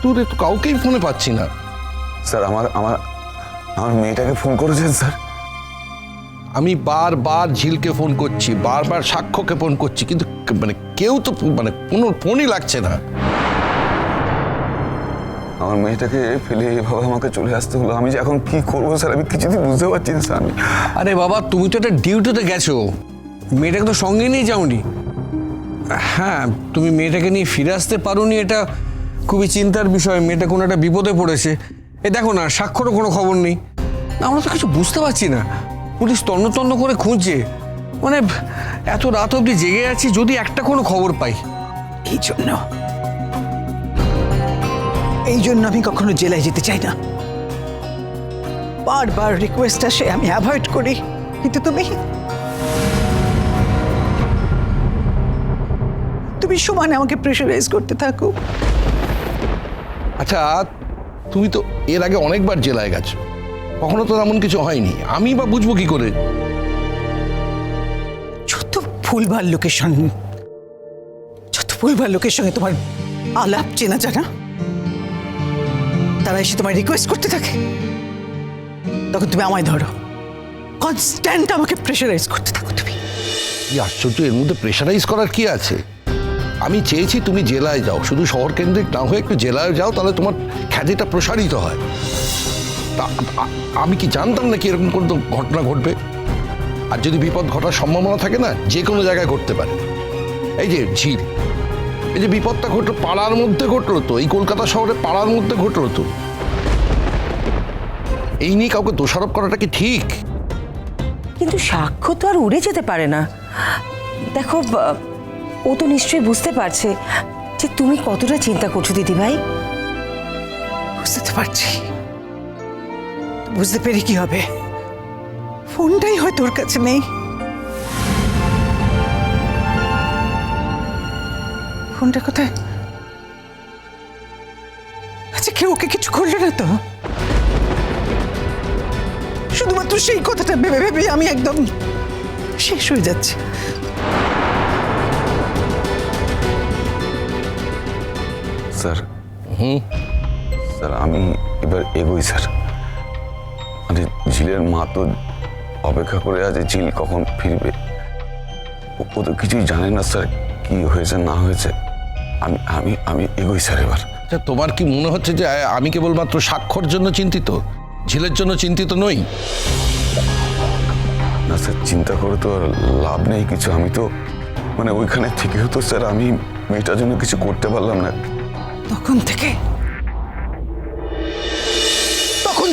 তোর তো কাউকেই ফোনে পাচ্ছি না। স্যার আমার আমার আমার মেয়েটাকে ফোন করেছেন স্যার। আমি বারবার ঝিলকে ফোন করছি, বারবার সাক্ষ্যকে ফোন করছি, কিন্তু মানে কেউ তো মানে কোনো ফোনই লাগছে না। আমার মেয়েটাকে ফেলে এভাবে আমাকে চলে আসতে হলো। আমি যে এখন কি করবো স্যার, আমি কিছুদিন বুঝতে পারছি না স্যার। আরে বাবা, তুমি তো একটা ডিউটিতে গেছো, মেয়েটাকে তো সঙ্গে নিয়ে যাওনি। হ্যাঁ, তুমি মেয়েটাকে নিয়ে ফিরে আসতে পারোনি, এটা খুবই চিন্তার বিষয়। মেয়েটা কোনো একটা বিপদে পড়েছে। এ দেখো না, সাক্ষরও কোনো খবর নেই। আমরা তো কিছু বুঝতে পারছি না। পুলিশ তন্ন তন্ন করে খুঁজছে, মানে এত রাত অবধি জেগে আছি, যদি একটা কোনো খবর পাই। এই জন্য আমি কখনো জেলায় যেতে চাই না। বারবার রিকোয়েস্ট আসে, আমি অ্যাভয়েড করি, কিন্তু তুমি সমানে আমাকে প্রেশারাইজ করতে থাকো। আচ্ছা, তুমি তো এর আগে অনেকবার জেলায় গেছো, কখনো তো এমন কিছু হয়নি। আমি বা বুঝবো কি করে? যত ভুলভাল লোকের সঙ্গে তোমার আলাপ চেনা জানা, তারা এসে তোমায় রিকোয়েস্ট করতে থাকে, তখন তুমি আমায় ধরো, কনস্ট্যান্ট আমাকে প্রেশারাইজ করতে থাকো। তুমি কি আশ্চর্য, এর মধ্যে প্রেশারাইজ করার কি আছে? আমি চেয়েছি তুমি জেলায় যাও, শুধু শহর কেন্দ্রিক না হয়ে একটু জেলায় যাও, তাহলে তোমার খ্যাতিটা প্রসারিত হয়। আমি কি জানতাম না কি এরকম কোনো ঘটনা ঘটবে? আর যদি বিপদ ঘটার সম্ভাবনা থাকে না, যে কোনো জায়গায় ঘটতে পারে। এই যে ঝিল, এই যে বিপদটা ঘটলো পাড়ার মধ্যে ঘটলো, তো এই কলকাতা শহরে পাড়ার মধ্যে ঘটলো, তো এই নিয়ে কাউকে দোষারোপ করাটা কি ঠিক? কিন্তু সাক্ষ্য তো আর উড়ে যেতে পারে না। দেখো, ও তো নিশ্চয়ই বুঝতে পারছে যে তুমি কতটা চিন্তা করছো দিদিভাই। বুঝতে তো পারছি, বুঝতে পেরে কি হবে? ফোনটাই হয়তো ওর কাছে নেই। ফোনটা কোথায়? আচ্ছা, কেউ ওকে কিছু করলো না তো? শুধুমাত্র সেই কথাটা ভেবে ভেবে আমি একদম শেষ হয়ে যাচ্ছি। স্যার স্যার আমি এবার এগোই স্যার। মানে ঝিলের মা তো অপেক্ষা করে আছে ঝিল কখন ফিরবে। ও তো কিছুই জানে না স্যার কি হয়েছে না হয়েছে। আমি আমি আমি এগোই স্যার এবার। আচ্ছা, তোমার কি মনে হচ্ছে যে আমি কেবলমাত্র সাক্ষর জন্য চিন্তিত, ঝিলের জন্য চিন্তিত নই? না স্যার, চিন্তা করে তো আর লাভ নেই কিছু। আমি তো মানে ওইখানে থেকে হতো স্যার, আমি মেয়েটার জন্য কিছু করতে পারলাম না। তখন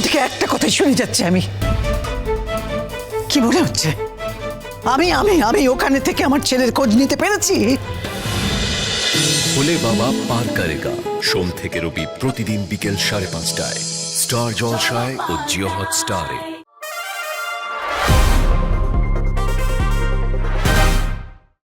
থেকে একটা কথাই শুনে যাচ্ছে। আমি কি মনে হচ্ছে আমি আমি আমি ওখানে থেকে আমার ছেলের খোঁজ নিতে পেরেছি? ভোলে বাবা পার করেগা, সোম থেকে রবি প্রতিদিন বিকেল 5:30টায় স্টার জলসায় ও জিও হটস্টারে।